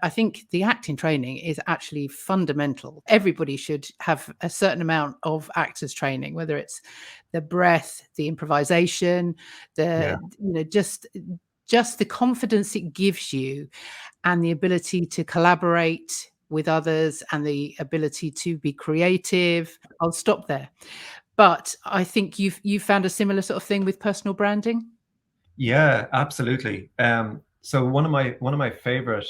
I think the acting training is actually fundamental. Everybody should have a certain amount of actors training, whether it's the breath, the improvisation, Yeah. just the confidence it gives you and the ability to collaborate with others and the ability to be creative. I'll stop there. But I think you've found a similar sort of thing with personal branding? Yeah, absolutely. So one of my favorite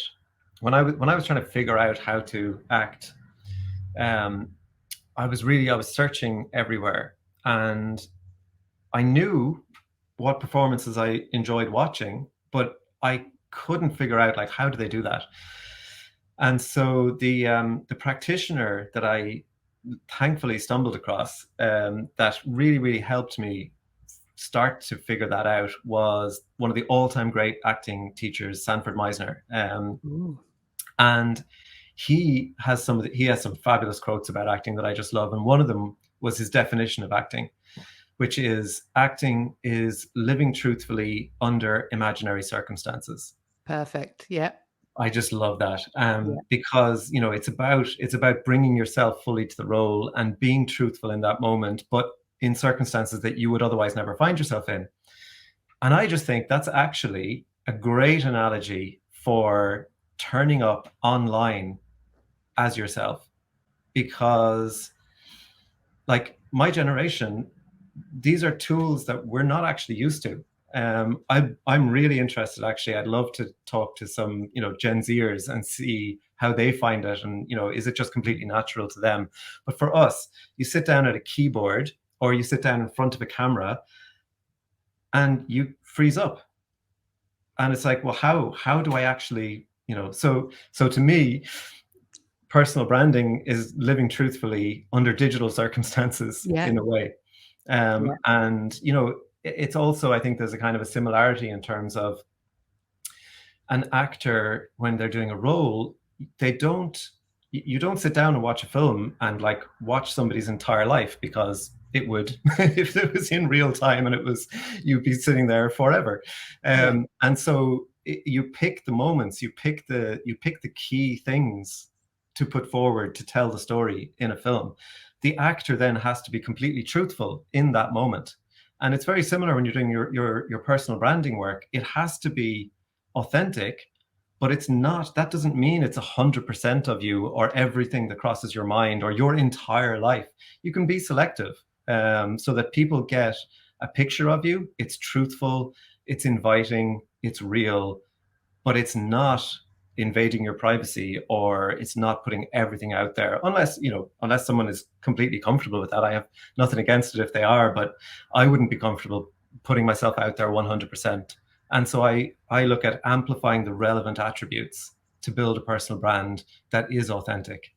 when I was trying to figure out how to act, um, I was searching everywhere, and I knew what performances I enjoyed watching, but I couldn't figure out like how do they do that. And so the practitioner that I thankfully stumbled across, that really helped me start to figure that out, was one of the all-time great acting teachers, Sanford Meisner. Ooh. And he has some fabulous quotes about acting that I just love. And one of them was his definition of acting, which is acting is living truthfully under imaginary circumstances. Perfect. Yeah. I just love that, Yeah. because it's about bringing yourself fully to the role and being truthful in that moment, but in circumstances that you would otherwise never find yourself in. And I just think that's actually a great analogy for turning up online as yourself, because like my generation, these are tools that we're not actually used to. I'm really interested. Actually, I'd love to talk to some, Gen Zers and see how they find it, and is it just completely natural to them? But for us, you sit down at a keyboard or you sit down in front of a camera, and you freeze up, and it's like, well, how do I actually, so to me, personal branding is living truthfully under digital circumstances Yeah. in a way. Yeah. And it's also, I think there's a kind of a similarity in terms of an actor when they're doing a role, they don't you don't sit down and watch a film and like watch somebody's entire life, because it would if it was in real time and it was you'd be sitting there forever. Yeah. And so you pick the moments, you pick the key things to put forward to tell the story in a film. The actor then has to be completely truthful in that moment. And it's very similar when you're doing your personal branding work. It has to be authentic, but it's not, that doesn't mean it's 100% of you or everything that crosses your mind or your entire life. You can be selective, so that people get a picture of you. It's truthful, it's inviting, it's real, but it's not invading your privacy, or it's not putting everything out there, unless someone is completely comfortable with that. I have nothing against it if they are, but I wouldn't be comfortable putting myself out there 100%. And so I look at amplifying the relevant attributes to build a personal brand that is authentic.